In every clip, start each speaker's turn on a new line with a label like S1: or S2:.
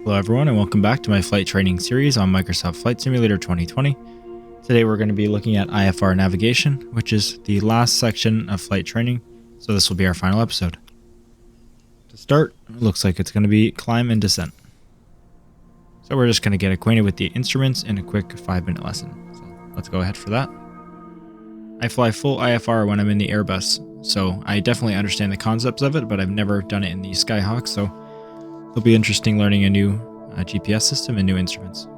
S1: Hello everyone and welcome back to my flight training series on Microsoft Flight Simulator 2020. Today we're going to be looking at IFR navigation, which is the last section of flight training, so this will be our final episode. To start, it looks like it's going to be climb and descent. So we're just going to get acquainted with the instruments in a quick 5-minute lesson. So let's go ahead for that. I fly full IFR when I'm in the Airbus, so I definitely understand the concepts of it, but I've never done it in the Skyhawk, so it'll be interesting learning a new GPS system and new instruments.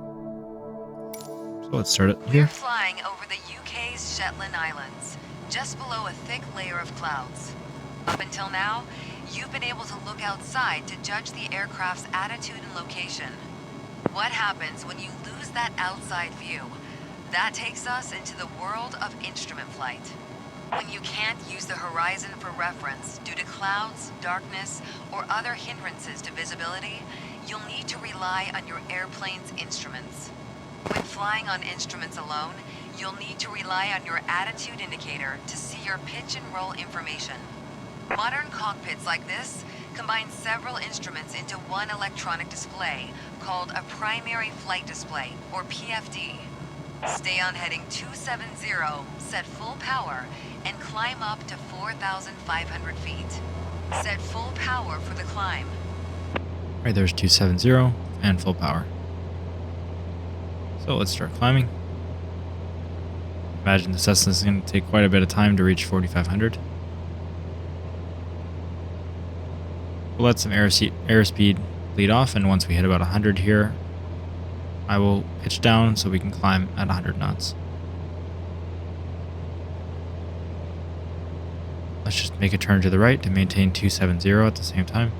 S1: So let's start it here.
S2: We're flying over the UK's Shetland Islands, just below a thick layer of clouds. Up until now, you've been able to look outside to judge the aircraft's attitude and location. What happens when you lose that outside view? That takes us into the world of instrument flight. When you can't use the horizon for reference due to clouds, darkness, or other hindrances to visibility, you'll need to rely on your airplane's instruments. When flying on instruments alone, you'll need to rely on your attitude indicator to see your pitch and roll information. Modern cockpits like this combine several instruments into one electronic display called a primary flight display, or PFD. Stay on heading 270, set full power, and climb up to 4,500 feet. Set full power for the climb.
S1: Right, there's 270 and full power. So let's start climbing. Imagine the Cessna is going to take quite a bit of time to reach 4,500. We'll let some airspeed lead off, and once we hit about 100 here, I will pitch down so we can climb at 100 knots. Let's just make a turn to the right to maintain 270 at the same time.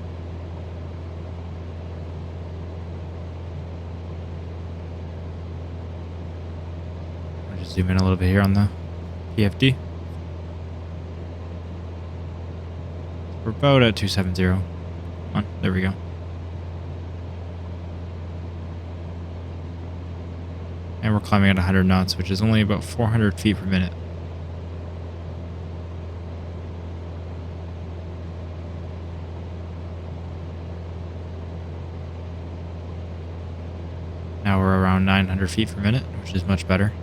S1: I'll just zoom in a little bit here on the PFD. We're about at 270. Come on, there we go. And we're climbing at 100 knots, which is only about 400 feet per minute. Now we're around 900 feet per minute, which is much better.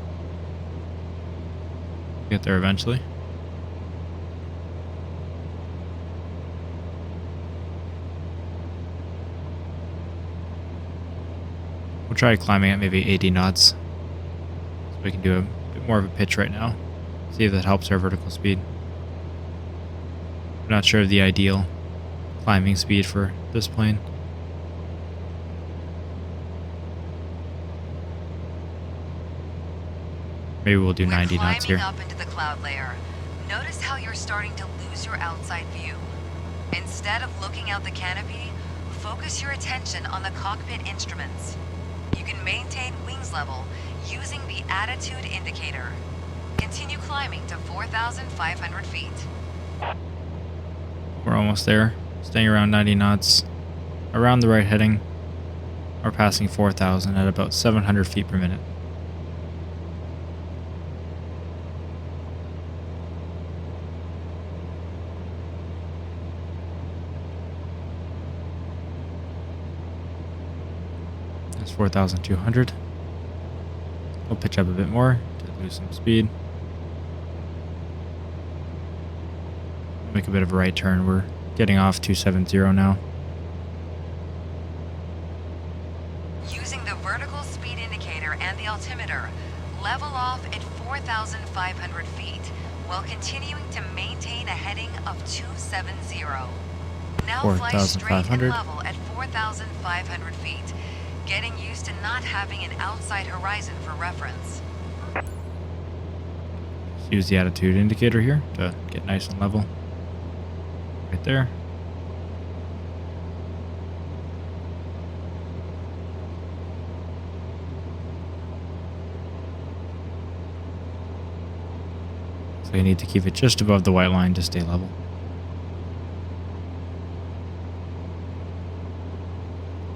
S1: Get there eventually. We'll try climbing at maybe 80 knots. So we can do a bit more of a pitch right now. See if that helps our vertical speed. I'm not sure of the ideal climbing speed for this plane. Maybe we'll do 90 knots here.
S2: Climbing up into the cloud layer. Notice how you're starting to lose your outside view. Instead of looking out the canopy, focus your attention on the cockpit instruments. You can maintain wings level using the attitude indicator. Continue climbing to 4,500 feet.
S1: We're almost there. Staying around 90 knots. Around the right heading. We're passing 4,000 at about 700 feet per minute. That's 4,200. We'll pitch up a bit more to lose some speed. Make a bit of a right turn. We're getting off 270 now.
S2: Using the vertical speed indicator and the altimeter, level off at 4,500 feet while continuing to maintain a heading of 270. Now fly straight and level at 4,500 feet, getting used to not having an outside horizon for reference.
S1: Use the attitude indicator here to get nice and level. Right there. So you need to keep it just above the white line to stay level.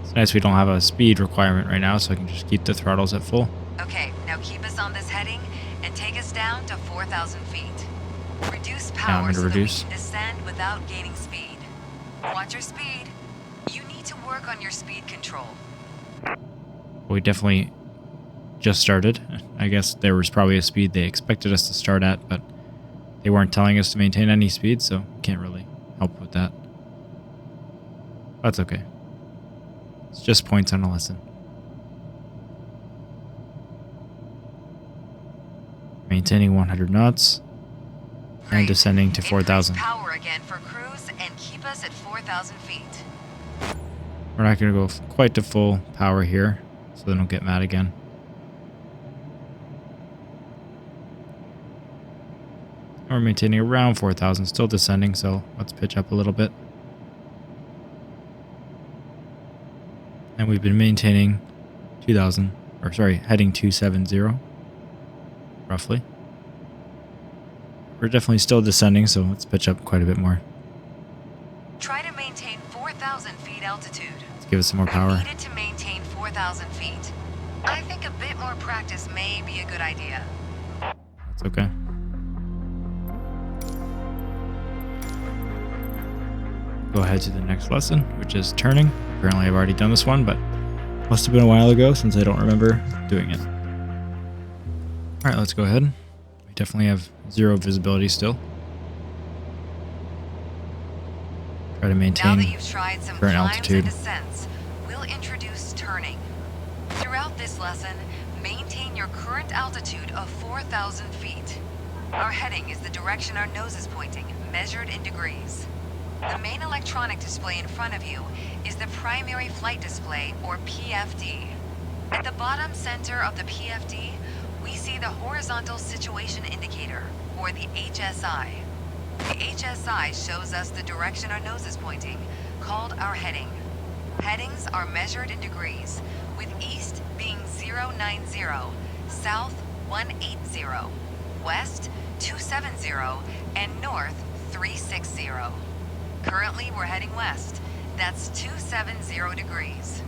S1: It's nice we don't have a speed requirement right now, so I can just keep the throttles at full.
S2: Okay, now keep us on this heading and take us down to 4,000 feet. Reduce power so that we can descend without gaining speed. Watch your speed. You need to work on your speed control.
S1: We definitely just started. I guess there was probably a speed they expected us to start at, but they weren't telling us to maintain any speed, so can't really help with that. That's okay. It's just points on a lesson. Maintaining 100 knots and descending to 4,000.
S2: Power again for cruise and keep us at 4,000 feet.
S1: We're not going to go quite to full power here, so they don't get mad again. We're maintaining around 4,000, still descending, so let's pitch up a little bit. And we've been maintaining 2,000, or sorry, heading 270, roughly. We're definitely still descending, so let's pitch up quite a bit more.
S2: Try to maintain 4,000 feet altitude.
S1: Let's give it some more power.
S2: Needed to maintain 4,000 feet. I think a bit more practice may be a good idea.
S1: That's okay. Go ahead to the next lesson, which is turning. Apparently I've already done this one, but must have been a while ago since I don't remember doing it. Alright, let's go ahead. We definitely have 0 visibility still. Try to maintain
S2: now that you've tried some
S1: current
S2: climbs
S1: altitude.
S2: and descents, we'll introduce turning. Throughout this lesson, maintain your current altitude of 4,000 feet. Our heading is the direction our nose is pointing, measured in degrees. The main electronic display in front of you is the primary flight display, or PFD. At the bottom center of the PFD, we see the horizontal situation indicator, or the HSI. The HSI shows us the direction our nose is pointing, called our heading. Headings are measured in degrees, with east being 090, south 180, west 270, and north 360. Currently, we're heading west. That's 270 degrees.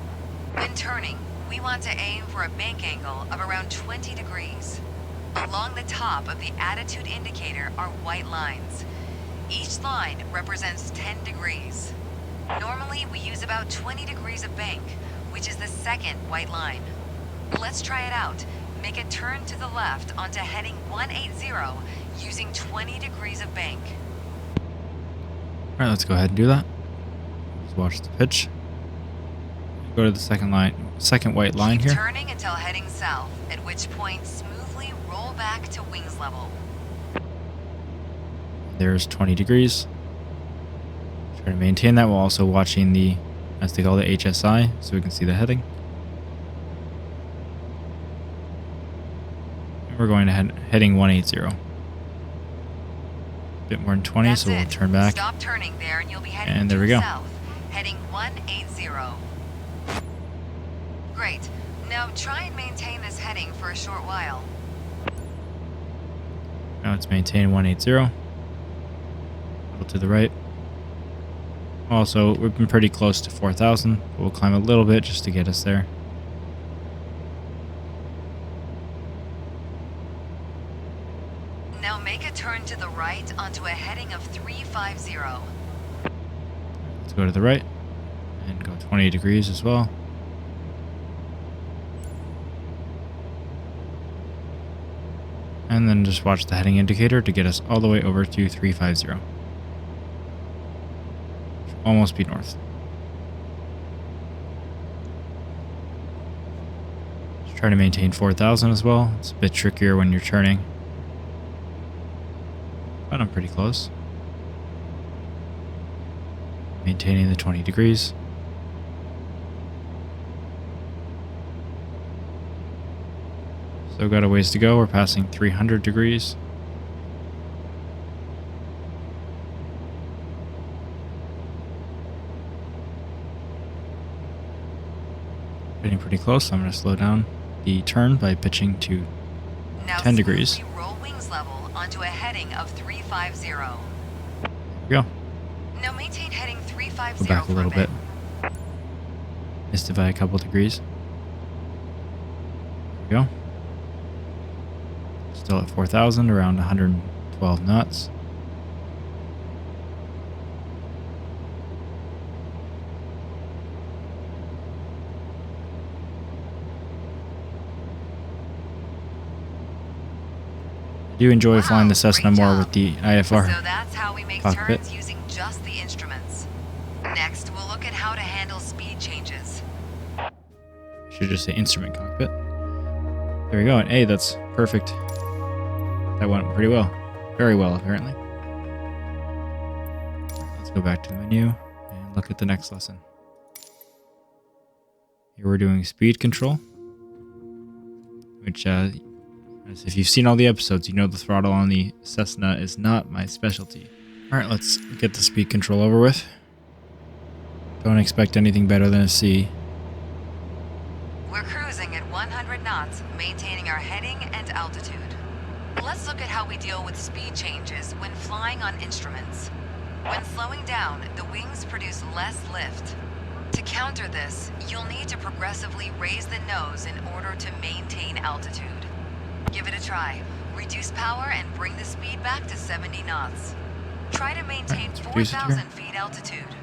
S2: When turning, we want to aim for a bank angle of around 20 degrees. Along the top of the attitude indicator are white lines. Each line represents 10 degrees. Normally, we use about 20 degrees of bank, which is the second white line. Let's try it out. Make a turn to the left onto heading 180 using 20 degrees of bank.
S1: Alright, let's go ahead and do that. Just watch the pitch. Go to the second white line
S2: Keep
S1: here.
S2: turning until heading south, at which point smoothly roll back to wings level.
S1: There's 20 degrees. Try to maintain that while also watching the, as they call the HSI, so we can see the heading. And we're going to heading 180. Bit more than 20,
S2: That's
S1: so we'll
S2: it.
S1: turn back.
S2: Stop turning there and you'll be heading
S1: And there we
S2: due
S1: go.
S2: south, heading 180. Great. Now try and maintain this heading for a short while.
S1: Now it's maintain 180. A little to the right. Also, we've been pretty close to 4,000, but we'll climb a little bit just to get us there.
S2: Now make a turn to the right onto a heading of 350.
S1: Let's go to the right and go 20 degrees as well. And then just watch the heading indicator to get us all the way over to 350. Should almost be north. Just try to maintain 4,000 as well. It's a bit trickier when you're turning. But I'm pretty close. Maintaining the 20 degrees. So got a ways to go. We're passing 300 degrees. Getting pretty close. I'm going to slow down the turn by pitching to
S2: Now
S1: 10 degrees.
S2: smoothly roll wings level onto a heading of 350.
S1: There we go.
S2: Now maintain heading 350
S1: Go back a
S2: for
S1: little
S2: bit.
S1: bit. Missed it by a couple degrees. There we go. Still at 4,000, around 112 knots. I do enjoy flying the
S2: Wow,
S1: Cessna
S2: great
S1: more
S2: job.
S1: with the
S2: So
S1: IFR
S2: that's how we make
S1: cockpit.
S2: turns using just the instruments. Next, we'll look at how to handle speed changes.
S1: I should just say instrument cockpit. There we go. And hey, that's perfect. That went pretty well. Very well, apparently. Let's go back to the menu and look at the next lesson. Here we're doing speed control, which, as if you've seen all the episodes, you know the throttle on the Cessna is not my specialty. All right, let's get the speed control over with. Don't expect anything better than a C.
S2: We're cruising at 100 knots, maintaining our heading and altitude. Let's look at how we deal with speed changes when flying on instruments. When slowing down, the wings produce less lift. To counter this, you'll need to progressively raise the nose in order to maintain altitude. Give it a try. Reduce power and bring the speed back to 70 knots. Try to maintain 4,000 feet altitude.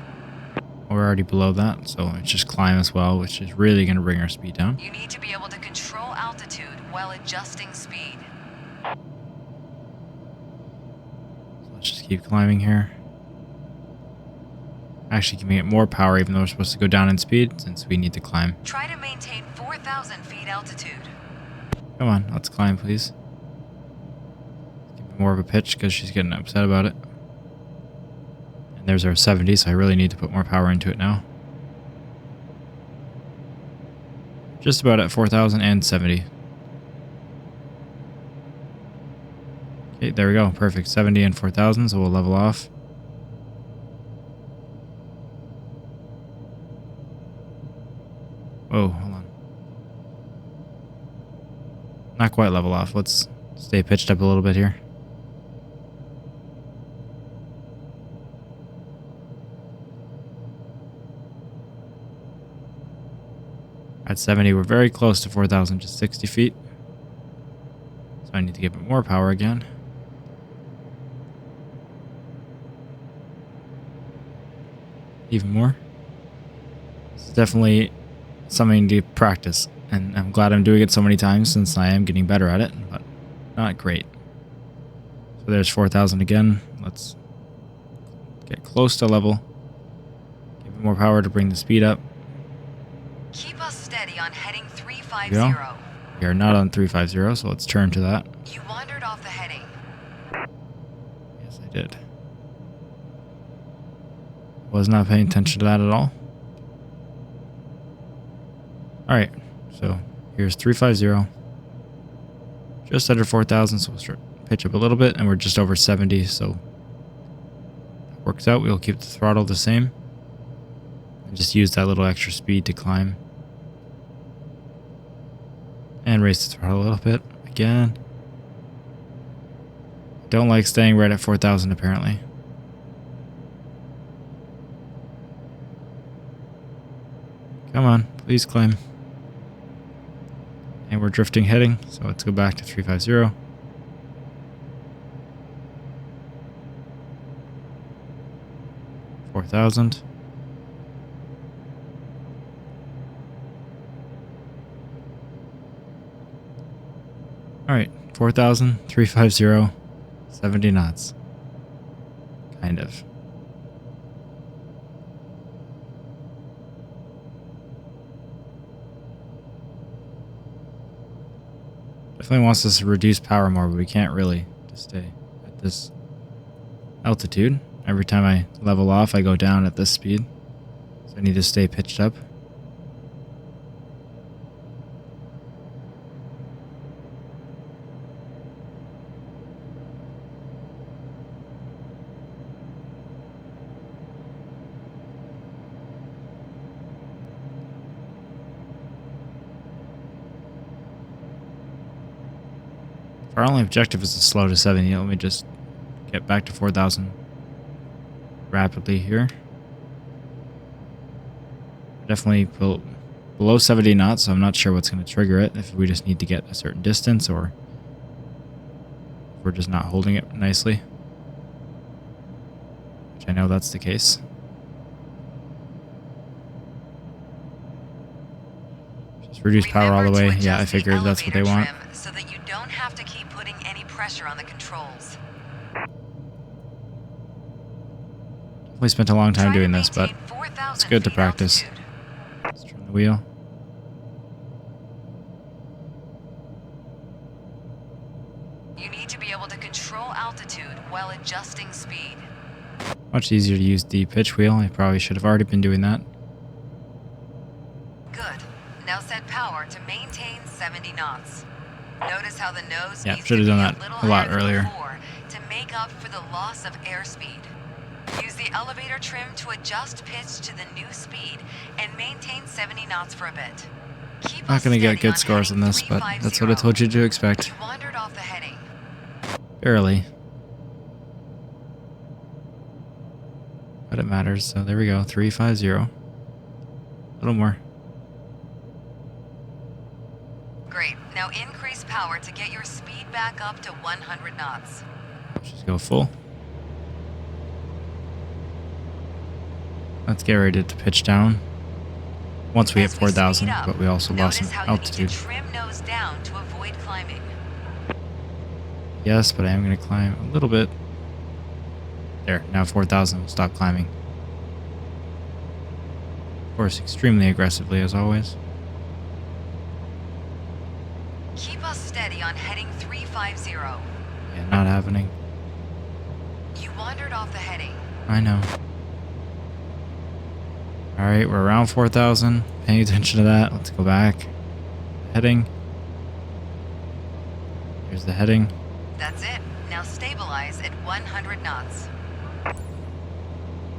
S1: We're already below that, so it's just climb as well, which is really going to bring our speed down.
S2: You need to be able to control altitude while adjusting speed.
S1: So let's just keep climbing here. Actually, can we get more power even though we're supposed to go down in speed since we need to climb?
S2: Try to maintain 4,000 feet altitude.
S1: Come on, let's climb, please. Give me more of a pitch because she's getting upset about it. And there's our 70, so I really need to put more power into it now. Just about at 4,070. Okay, there we go. Perfect. 70 and 4,000, so we'll level off. Whoa, hold on. Not quite level off. Let's stay pitched up a little bit here. At 70, we're very close to 4,000, just 60 feet. So I need to give it more power again. Even more. This is definitely something to practice, and I'm glad I'm doing it so many times since I am getting better at it, but not great. So there's 4,000 again. Let's get close to level. Give it more power to bring the speed up.
S2: Keep us steady on heading 350.
S1: We are not on 350, so let's turn to that.
S2: You wandered off the heading.
S1: Yes, I did. Was not paying attention to that at all. Alright, so here's 350. Just under 4,000, so we'll start pitch up a little bit, and we're just over 70, so that works out. We'll keep the throttle the same. And just use that little extra speed to climb. And raise the throttle a little bit again. Don't like staying right at 4,000 apparently. Come on, please climb. And we're drifting heading, so let's go back to 350. $4,000. Alright, 4,000, 350, 70 knots. Kind of. Definitely wants us to reduce power more, but we can't really to stay at this altitude. Every time I level off, I go down at this speed. So I need to stay pitched up. If our only objective is to slow to 70, let me just get back to 4,000 rapidly here. Definitely below 70 knots, so I'm not sure what's going to trigger it. If we just need to get a certain distance, or if we're just not holding it nicely. Which I know that's the case. Just reduce power all the way. Yeah, I figured that's what they want.
S2: So that you don't have to keep putting any pressure on the controls.
S1: We spent a long time doing this, but it's good to practice. Let's turn the wheel.
S2: You need to be able to control altitude while adjusting speed.
S1: Much easier to use the pitch wheel. I probably should have already been doing that.
S2: Good. Now set power to maintain 70 knots. Notice how the nose
S1: Yeah,
S2: needs
S1: should have
S2: to
S1: done
S2: be
S1: that
S2: little
S1: a lot
S2: higher than
S1: earlier.
S2: before to make up for the loss of airspeed. Use the elevator trim to adjust pitch to the new speed and maintain 70 knots for a bit. Keep
S1: Not going to get
S2: steady
S1: good scores on this, but
S2: 350.
S1: that's what I told you to expect.
S2: You wandered off the heading.
S1: Barely. But it matters, so there we go. 350. A little more.
S2: Great. Now increase power to get your speed back up to 100 knots.
S1: Let's just go full. Let's get ready to pitch down. Once we hit 4,000, but we also lost some altitude.
S2: Trim nose down to avoid climbing.
S1: Yes, but I am going to climb a little bit. There, now 4,000. We'll stop climbing. Of course, extremely aggressively as always.
S2: Keep us steady on heading 350.
S1: Yeah, not happening.
S2: You wandered off the heading.
S1: I know. Alright, we're around 4,000. Paying attention to that. Let's go back. Heading. Here's the heading.
S2: That's it. Now stabilize at 100 knots.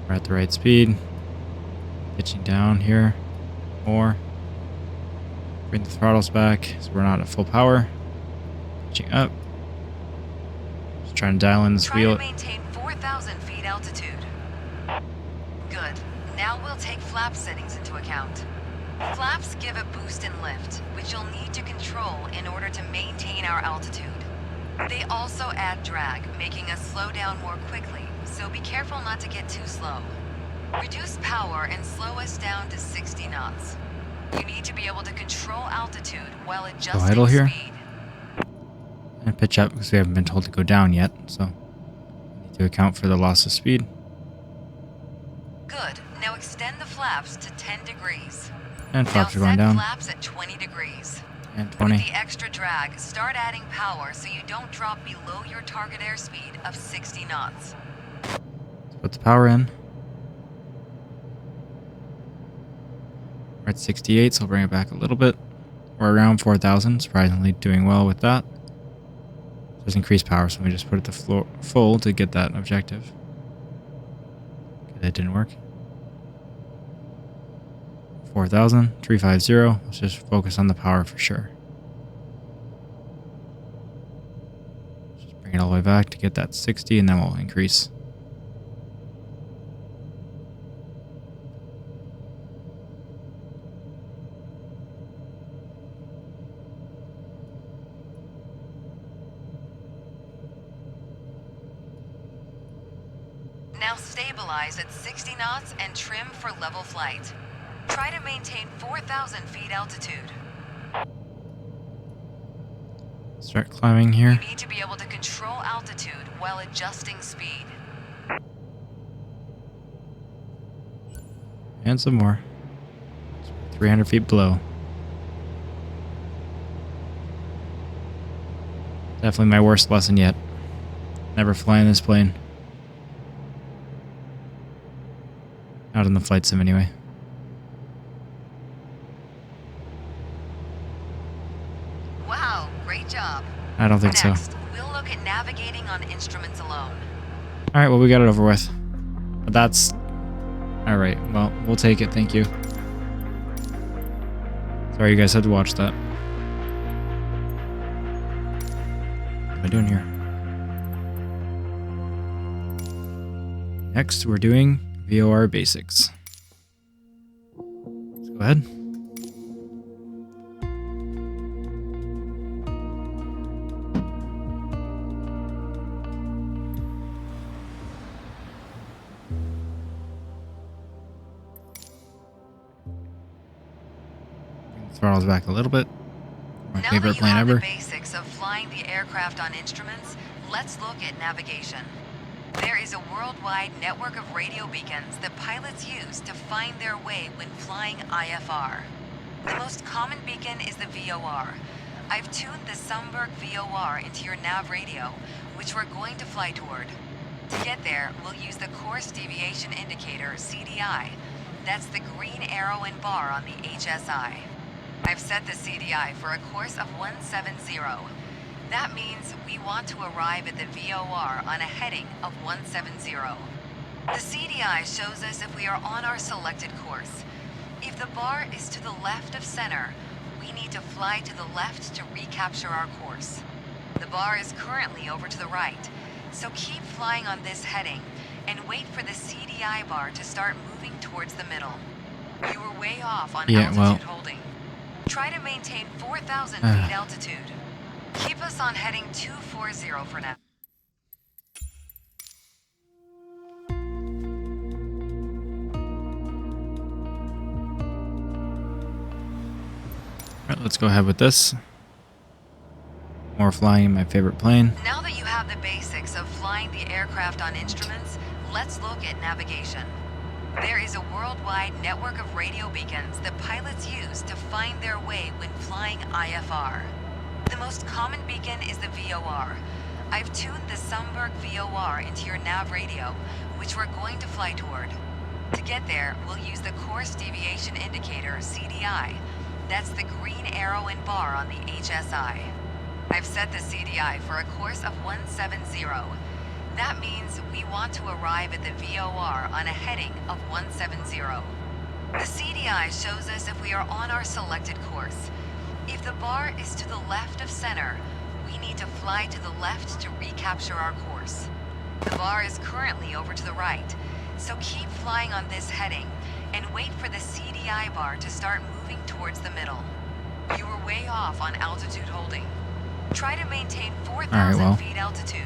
S1: We're at the right speed. Pitching down here. More. Bring the throttles back so we're not at full power. Pitching up. Just trying to dial in this wheel.
S2: Try to maintain 4,000 feet altitude. Good. Now we'll take flap settings into account. Flaps give a boost in lift, which you'll need to control in order to maintain our altitude. They also add drag, making us slow down more quickly, so be careful not to get too slow. Reduce power and slow us down to 60 knots. You need to be able to control altitude while adjusting
S1: idle here.
S2: speed.
S1: And pitch up because we haven't been told to go down yet, so we need to account for the loss of speed.
S2: Good. Now extend the flaps to 10 degrees.
S1: And flaps are going down.
S2: Flaps at 20 degrees.
S1: And 20.
S2: With the extra drag, start adding power so you don't drop below your target airspeed of 60 knots.
S1: Let's put the power in. We're at 68, so I'll bring it back a little bit. We're around 4,000, surprisingly doing well with that. Just increase power, so we just put it to full to get that objective. Okay, that didn't work. 4,000, 350. Let's just focus on the power for sure. Just bring it all the way back to get that 60, and then we'll increase.
S2: Now stabilize at 60 knots and trim for level flight. Try to maintain 4,000 feet altitude.
S1: Start climbing here.
S2: You need to be able to control altitude while adjusting speed.
S1: And some more. 300 feet below. Definitely my worst lesson yet. Never flying this plane. Not in the flight sim anyway.
S2: Wow, great job.
S1: I don't think
S2: Next,
S1: so.
S2: we'll look at navigating on instruments alone.
S1: Alright, well, we got it over with. But that's... Alright, well, we'll take it. Thank you. Sorry you guys had to watch that. What am I doing here? Next, we're doing VOR basics. Let's go ahead. throttles back a little bit. My
S2: Now
S1: favorite
S2: that you
S1: plane
S2: have the
S1: ever.
S2: basics of flying the aircraft on instruments, let's look at navigation. There is a worldwide network of radio beacons that pilots use to find their way when flying IFR. The most common beacon is the VOR. I've tuned the Sumberg VOR into your nav radio, which we're going to fly toward. To get there, we'll use the course deviation indicator, CDI. That's the green arrow and bar on the HSI. I've set the CDI for a course of 170. That means we want to arrive at the VOR on a heading of 170. The CDI shows us if we are on our selected course. If the bar is to the left of center, we need to fly to the left to recapture our course. The bar is currently over to the right, so keep flying on this heading and wait for the CDI bar to start moving towards the middle. You were way off on altitude holding. Try to maintain 4,000 feet altitude. Keep us on heading 240 for now.
S1: Alright, let's go ahead with this. More flying in my favorite plane.
S2: Now that you have the basics of flying the aircraft on instruments, let's look at navigation. There is a worldwide network of radio beacons that pilots use to find their way when flying IFR. The most common beacon is the VOR. I've tuned the Sumberg VOR into your nav radio, which we're going to fly toward. To get there, we'll use the course deviation indicator, CDI. That's the green arrow and bar on the HSI. I've set the CDI for a course of 170. That means we want to arrive at the VOR on a heading of 170. The CDI shows us if we are on our selected course. If the bar is to the left of center, we need to fly to the left to recapture our course. The bar is currently over to the right, so keep flying on this heading and wait for the CDI bar to start moving towards the middle. You were way off on altitude holding. Try to maintain 4,000 feet altitude.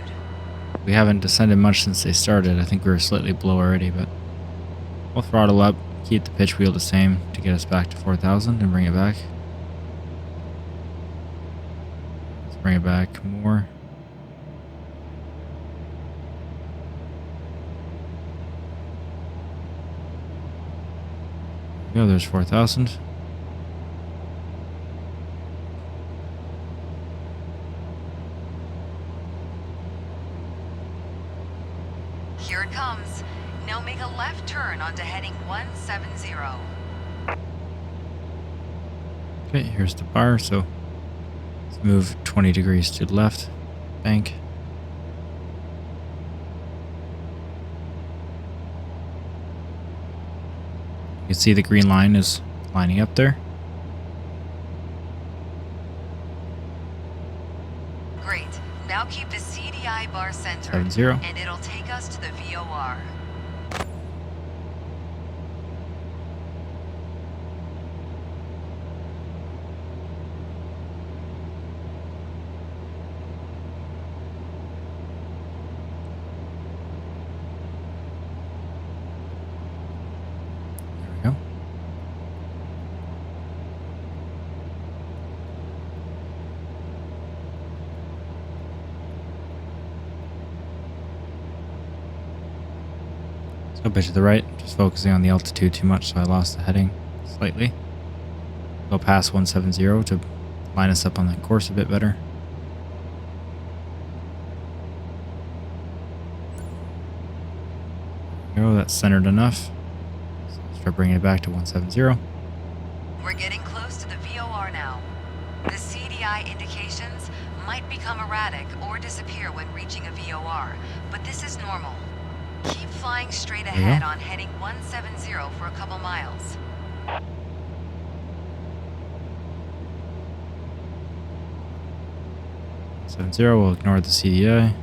S1: We haven't descended much since they started. I think we were slightly below already, but we'll throttle up, keep the pitch wheel the same to get us back to 4,000 and bring it back. Let's bring it back more. There we go, there's 4,000.
S2: Here it comes. Now make a left turn onto heading 170.
S1: Okay, here's the bar, so let's move 20 degrees to the left. Bank. You can see the green line is lining up there.
S2: Great. Now keep the CDI bar centered,
S1: 70.
S2: and it'll take us to the VOR.
S1: There we go. Let's go a bit to the right, just focusing on the altitude too much, so I lost the heading slightly. Go past 170 to line us up on that course a bit better. There we go, that's centered enough. So let's start bringing it back to 170.
S2: We're getting close to the VOR now. The CDI indications might become erratic or disappear when reaching a VOR, but this is normal. Keep flying straight ahead on heading 170 for a couple miles.
S1: 70, we'll ignore the CDI.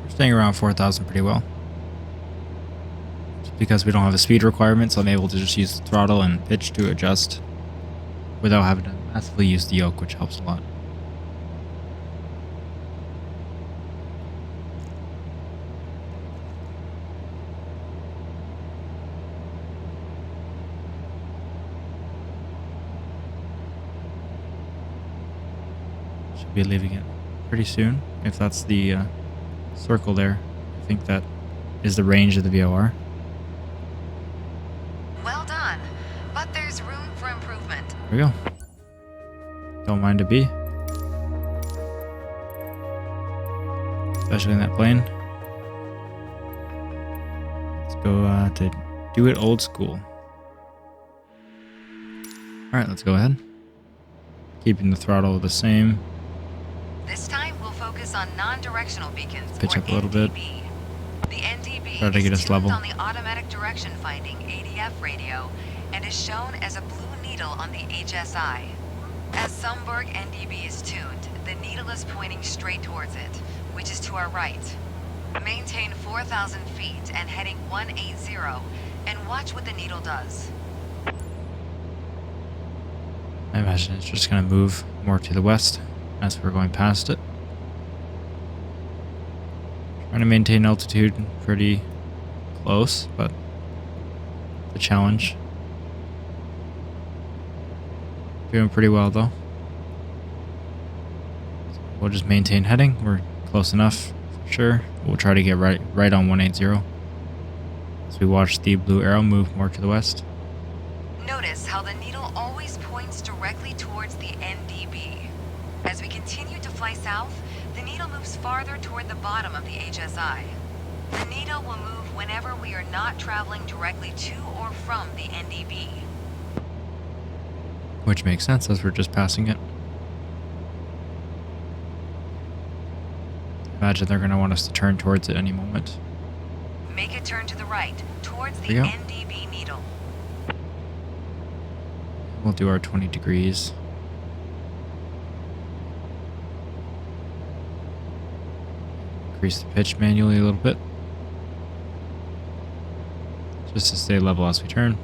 S1: We're staying around 4,000 pretty well. Just because we don't have a speed requirement, so I'm able to just use the throttle and pitch to adjust without having to massively use the yoke, which helps a lot. Should be leaving it pretty soon. If that's the circle there, I think that is the range of the VOR.
S2: Well done, but there's room for improvement.
S1: There we go. Don't mind a B. Especially in that plane. Let's go to do it old school. Alright, let's go ahead. Keeping the throttle the same.
S2: This time we'll focus on non-directional beacons,
S1: Pitch
S2: or
S1: up a little bit.
S2: NDB. The NDB
S1: Try to get
S2: is
S1: us
S2: tuned
S1: level.
S2: on the automatic direction finding ADF radio and is shown as a blue needle on the HSI. As Sumberg NDB is tuned, the needle is pointing straight towards it, which is to our right. Maintain 4,000 feet and heading 180, and watch what the needle does.
S1: I imagine it's just going to move more to the west as we're going past it. Trying to maintain altitude pretty close, but the challenge. Doing pretty well though. So we'll just maintain heading. We're close enough for sure. We'll try to get right on 180 as we watch the blue arrow move more to the west.
S2: Notice how the needle always points directly towards the NDB. As we continue to fly south, the needle moves farther toward the bottom of the HSI. The needle will move whenever we are not traveling directly to or from the NDB.
S1: Which makes sense as we're just passing it. Imagine they're going to want us to turn towards it any moment.
S2: Make a turn to the right, towards the
S1: There we go.
S2: NDB needle.
S1: We'll do our 20 degrees. Increase the pitch manually a little bit. Just to stay level as we turn.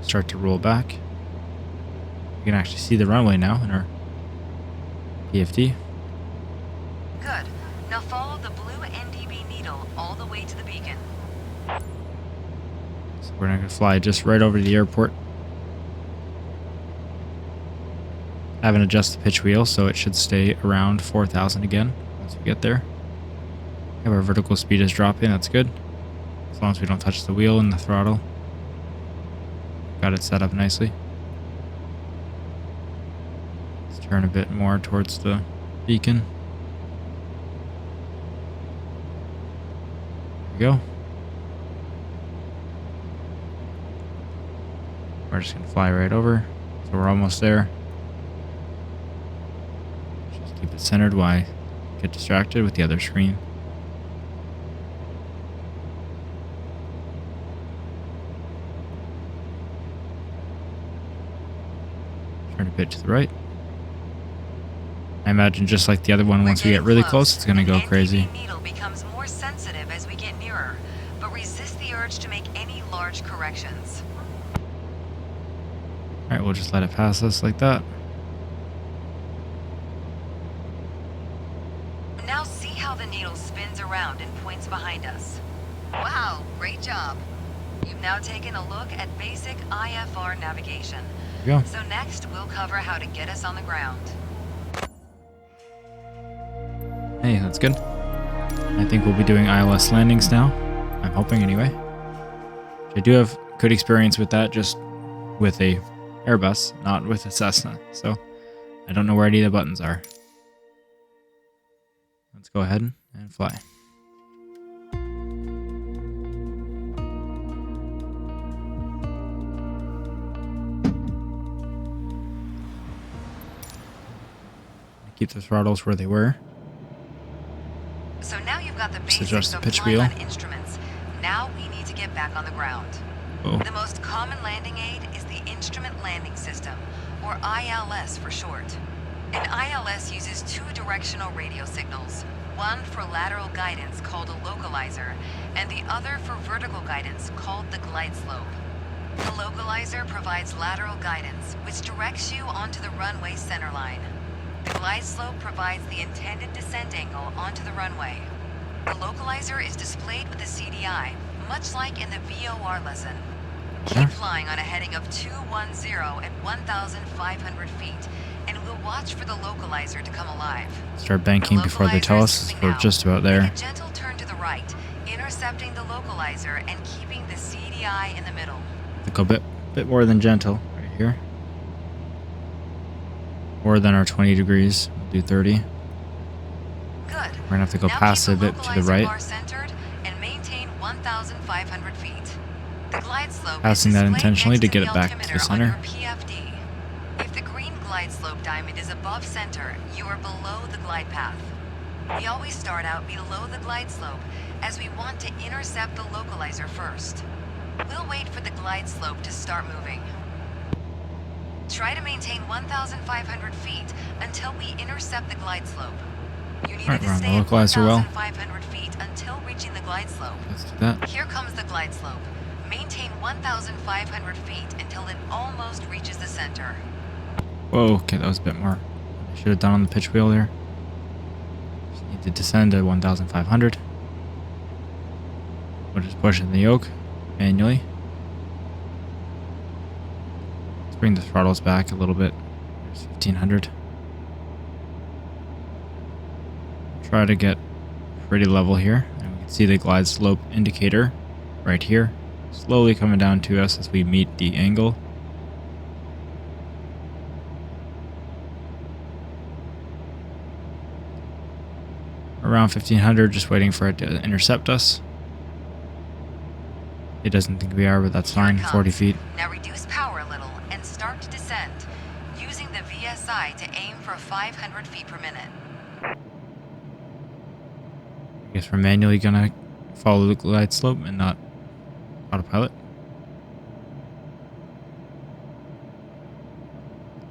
S1: Start to roll back. You can actually see the runway now in our PFD.
S2: Good. Now follow the blue NDB needle all the way to the beacon.
S1: So we're not going to fly just right over to the airport. I haven't adjusted the pitch wheel, so it should stay around 4,000 again once we get there. Our vertical speed is dropping, that's good. As long as we don't touch the wheel and the throttle. Got it set up nicely. Let's turn a bit more towards the beacon. There we go. We're just going to fly right over. So we're almost there. Just keep it centered while I get distracted with the other screen. Turn a bit to the right. I imagine just like the other one, once we get really close, it's going to go crazy.
S2: The needle becomes more sensitive as we get nearer, but resist the urge to make any large corrections.
S1: Alright, we'll just let it pass us like that.
S2: Now see how the needle spins around and points behind us. Wow, great job. You've now taken a look at basic IFR navigation.
S1: There we go.
S2: So next, we'll cover how to get us on the ground.
S1: Hey, that's good. I think we'll be doing ILS landings now. I'm hoping anyway. I do have good experience with that, just with a Airbus, not with a Cessna. So I don't know where any of the buttons are. Let's go ahead and fly. Keep the throttles where they were.
S2: So now you've got the
S1: Just
S2: basics
S1: adjust the
S2: of
S1: pitch
S2: flying
S1: wheel.
S2: on instruments. Now we need to get back on the ground.
S1: Oh,
S2: The most common landing aid is the Instrument Landing System, or ILS for short. An ILS uses two directional radio signals, one for lateral guidance called a localizer, and the other for vertical guidance called the glide slope. The localizer provides lateral guidance, which directs you onto the runway centerline. The glide slope provides the intended descent angle onto the runway. The localizer is displayed with a CDI, much like in the VOR lesson. Keep flying on a heading of 210 at 1,500 feet, and we'll watch for the localizer to come alive.
S1: Start banking before they tell us. We're just about there.
S2: Make a gentle turn to the right, intercepting the localizer and keeping the CDI in the middle.
S1: Go a bit more than gentle right here. More than our 20 degrees. We'll do 30.
S2: Good.
S1: We're gonna have to go past a bit to the right.
S2: Centered and maintain 1,500 feet. The glide slope
S1: Passing that intentionally to get it back to the center.
S2: PFD. If the green glide slope diamond is above center, you are below the glide path. We always start out below the glide slope, as we want to intercept the localizer first. We'll wait for the glide slope to start moving. Try to maintain 1,500 feet until we intercept the glide slope. You need to stay at 1,500 feet until reaching the glide slope.
S1: Let's do that.
S2: Here comes the glide slope. Maintain 1,500 feet until it almost reaches the center.
S1: Whoa, okay, that was a bit more. I should have done on the pitch wheel there. Just need to descend to 1,500. We'll just push in the yoke manually. Let's bring the throttles back a little bit. There's 1,500. Try to get pretty level here. And we can see the glide slope indicator right here. Slowly coming down to us as we meet the angle. Around 1,500, just waiting for it to intercept us. It doesn't think we are, but that's fine. 40 feet.
S2: Now reduce power a little and start to descend, using the VSI to aim for 500 feet per minute.
S1: I guess we're manually gonna follow the glide slope and not autopilot.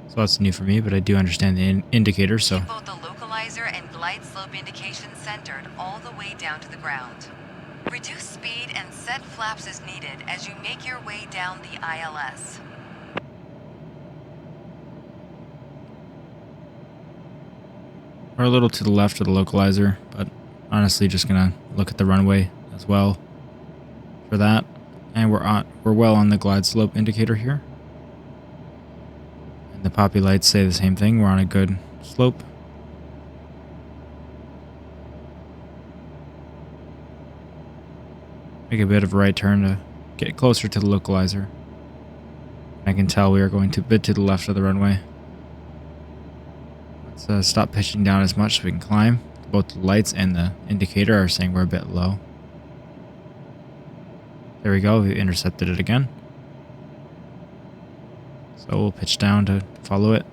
S1: So that's new for me, but I do understand the indicator, so.
S2: Keep both the localizer and glide slope indications centered all the way down to the ground. Reduce speed and set flaps as needed as you make your way down the ILS.
S1: We're a little to the left of the localizer, but honestly just gonna look at the runway as well for that. And we're well on the glide slope indicator here. And the poppy lights say the same thing. We're on a good slope. Make a bit of a right turn to get closer to the localizer. I can tell we are going a bit to the left of the runway. Let's stop pitching down as much so we can climb. Both the lights and the indicator are saying we're a bit low. There we go, we intercepted it again. So we'll pitch down to follow it.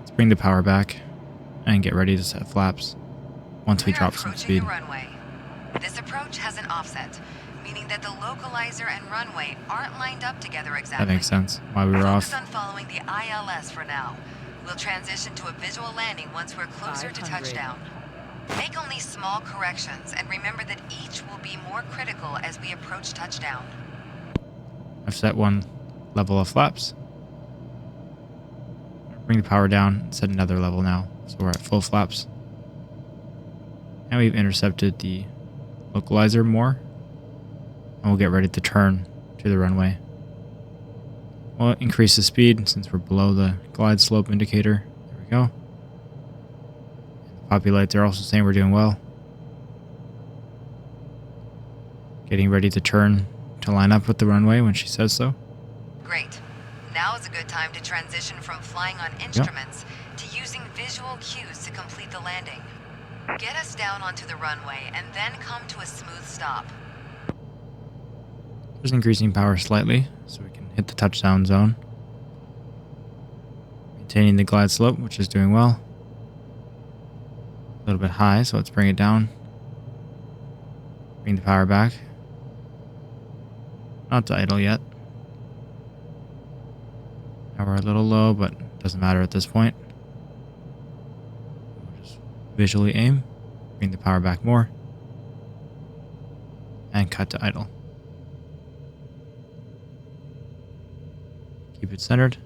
S1: Let's bring the power back and get ready to set flaps once we drop some speed.
S2: Runway. This approach has an offset, meaning that the localizer and runway aren't lined up together exactly.
S1: That makes sense. Why we were off.
S2: Focus on following the ILS for now. We'll transition to a visual landing once we're closer to touchdown. Make only small corrections and remember that each will be more critical as we approach touchdown.
S1: I've set one level of flaps. Bring the power down and set another level now. So we're at full flaps. And we've intercepted the localizer more. And we'll get ready to turn to the runway. We'll increase the speed since we're below the glide slope indicator. There we go. The poppy lights are also saying we're doing well. Getting ready to turn to line up with the runway when she says so.
S2: Great. Now is a good time to transition from flying on instruments to using visual cues to complete the landing. Get us down onto the runway and then come to a smooth stop.
S1: Just increasing power slightly so we can hit the touchdown zone. Maintaining the glide slope, which is doing well. A little bit high, so let's bring it down. Bring the power back. Not to idle yet. Now we're a little low, but doesn't matter at this point. We'll just visually aim, bring the power back more, and cut to idle. Keep it centered.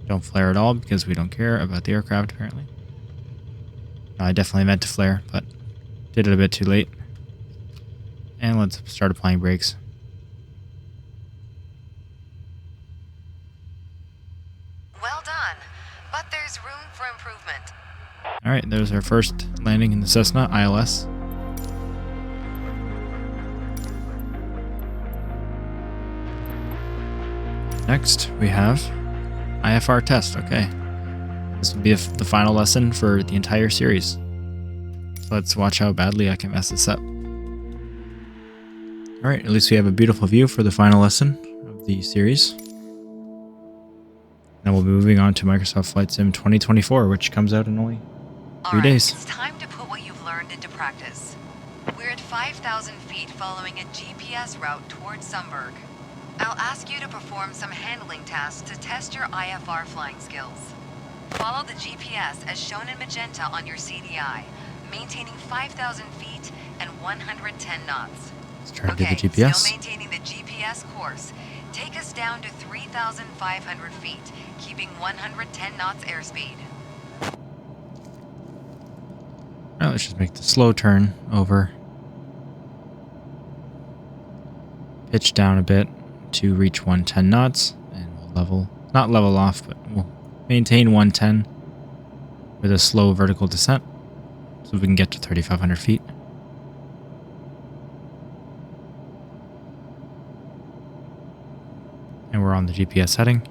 S1: Don't flare at all because we don't care about the aircraft apparently. No, I definitely meant to flare, but did it a bit too late. And let's start applying brakes.
S2: but there's room for improvement.
S1: Alright, there's our first landing in the Cessna ILS. Next, we have IFR test. Okay. This will be the final lesson for the entire series. So let's watch how badly I can mess this up. Alright, at least we have a beautiful view for the final lesson of the series. Now we'll be moving on to Microsoft Flight Sim 2024, which comes out in only 3 days.
S2: It's time to put what you've learned into practice. We're at 5,000 feet following a GPS route towards Sunberg. I'll ask you to perform some handling tasks to test your IFR flying skills. Follow the GPS as shown in magenta on your CDI, maintaining 5,000 feet and 110 knots.
S1: Let's try to get the GPS.
S2: Still maintaining the GPS course. Take us down to 3,500 feet, keeping 110 knots airspeed.
S1: Alright, let's just make the slow turn over. Pitch down a bit to reach 110 knots, and we'll not level off, but we'll maintain 110 with a slow vertical descent so we can get to 3,500 feet. And we're on the GPS heading.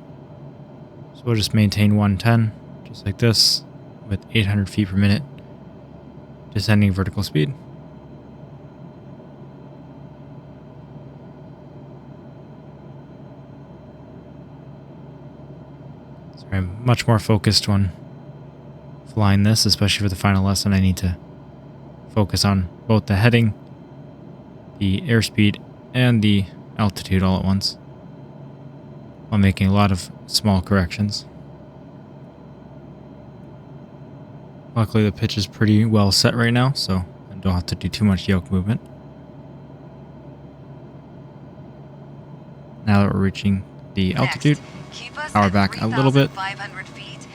S1: So we'll just maintain 110, just like this, with 800 feet per minute descending vertical speed. So I'm much more focused when flying this, especially for the final lesson. I need to focus on both the heading, the airspeed, and the altitude all at once, while making a lot of small corrections. Luckily the pitch is pretty well set right now, so I don't have to do too much yoke movement. Now that we're reaching the altitude, power back a little bit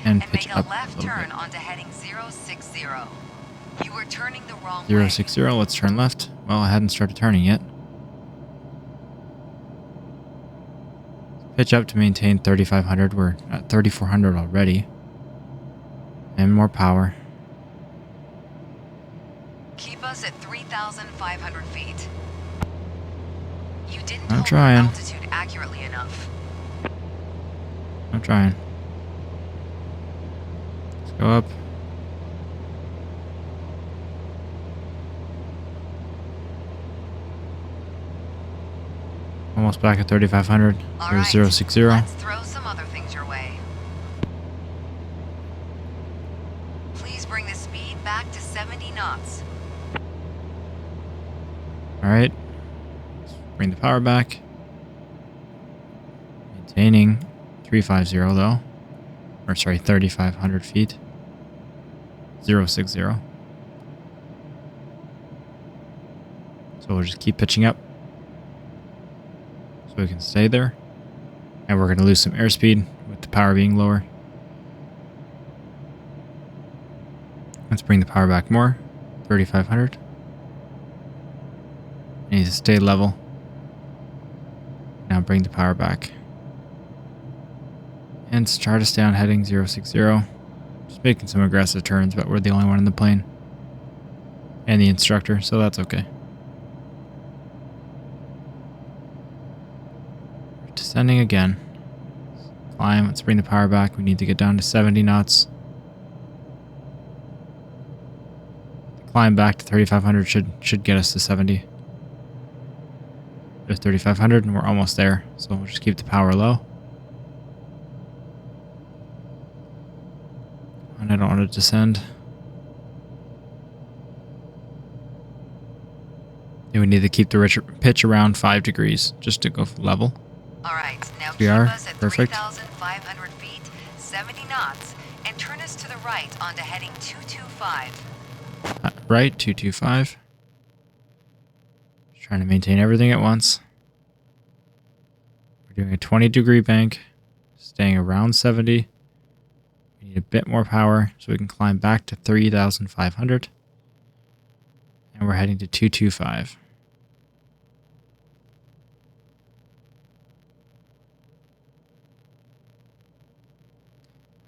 S1: and pitch up a little bit.
S2: Onto heading 060. You were turning the wrong
S1: 060, let's turn left. Well, I hadn't started turning yet. Pitch up to maintain 3,500. We're at 3,400 already. And more power.
S2: Keep us at 3,500 feet. You didn't
S1: I'm
S2: hold
S1: trying.
S2: altitude accurately enough.
S1: I'm trying. Let's go up. Almost back at 3,500. There's 060.
S2: Let's throw some other things your way. Please bring the speed back to 70 knots.
S1: Alright. Let's bring the power back. Maintaining 350 though. Or sorry, 3,500 feet. 060. So we'll just keep pitching up. So we can stay there. And we're going to lose some airspeed with the power being lower. Let's bring the power back more. 3,500. Need to stay level. Now bring the power back. And try to stay on heading 060. Just making some aggressive turns, but we're the only one in the plane. And the instructor, so that's okay. We're descending again. Climb, let's bring the power back. We need to get down to 70 knots. The climb back to 3,500 should get us to 70. There's 3,500 and we're almost there. So we'll just keep the power low. And I don't want to descend. And we need to keep the pitch around 5 degrees just to go level.
S2: Alright, now
S1: We
S2: keep
S1: are.
S2: us at
S1: Perfect.
S2: 3,500 feet, 70 knots, and turn us to the right onto heading 225.
S1: Right, 225. Just trying to maintain everything at once. We're doing a 20-degree bank, staying around 70. We need a bit more power so we can climb back to 3,500. And we're heading to 225.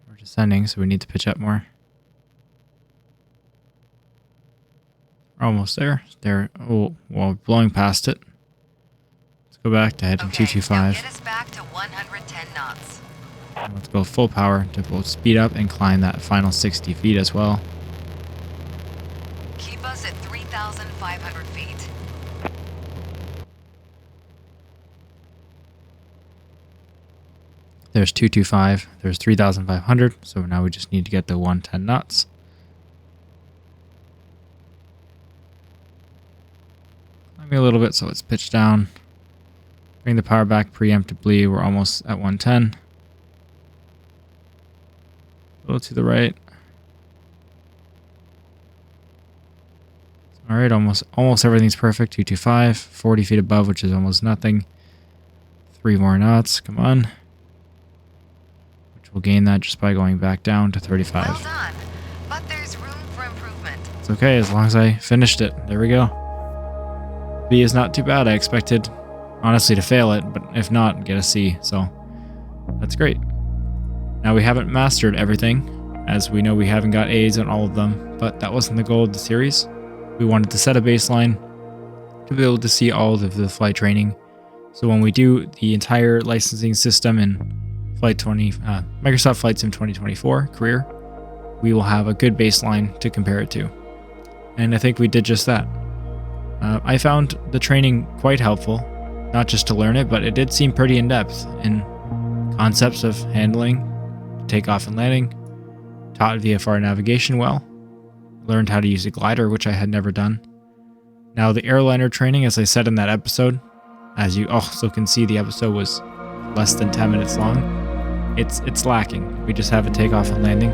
S1: We're descending, so we need to pitch up more. We're almost there. Oh, well, we're blowing past it. Let's go back to heading 225.
S2: Now get us back to 110 knots.
S1: Let's go full power to both speed up and climb that final 60 feet as well.
S2: Keep us at 3,500 feet.
S1: There's 225. There's 3,500. So now we just need to get to 110 knots. Climbing a little bit so it's pitched down. Bring the power back preemptively. We're almost at 110. A little to the right. All right, almost everything's perfect. 225, 40 feet above, which is almost nothing. 3 more knots. Come on. Which will gain that just by going back down to 35.
S2: Well done, but there's room for improvement.
S1: It's okay as long as I finished it. There we go. B is not too bad. I expected, honestly, to fail it, but if not, get a C. So that's great. Now we haven't mastered everything, as we know we haven't got A's on all of them, but that wasn't the goal of the series. We wanted to set a baseline to be able to see all of the flight training. So when we do the entire licensing system in Microsoft Flight Sim 2024 career, we will have a good baseline to compare it to. And I think we did just that. I found the training quite helpful, not just to learn it, but it did seem pretty in-depth in concepts of handling, takeoff and landing, taught VFR navigation well, learned how to use a glider, which I had never done. Now the airliner training, as I said in that episode, as you also can see, the episode was less than 10 minutes long. It's lacking. We just have a takeoff and landing.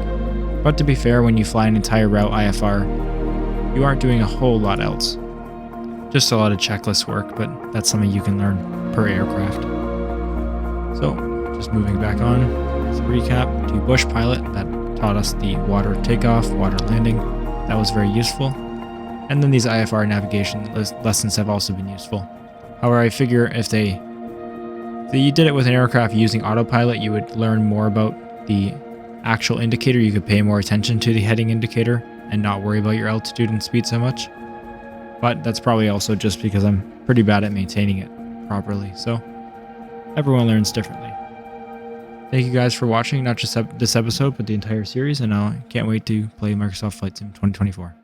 S1: But to be fair, when you fly an entire route IFR, you aren't doing a whole lot else. Just a lot of checklist work, but that's something you can learn per aircraft. So, just moving back on, as a recap, to Bush Pilot, that taught us the water takeoff, water landing. That was very useful. And then these IFR navigation lessons have also been useful. However, I figure if you did it with an aircraft using autopilot, you would learn more about the actual indicator. You could pay more attention to the heading indicator and not worry about your altitude and speed so much. But that's probably also just because I'm pretty bad at maintaining it properly. So everyone learns differently. Thank you guys for watching, not just this episode, but the entire series. And I can't wait to play Microsoft Flight Sim 2024.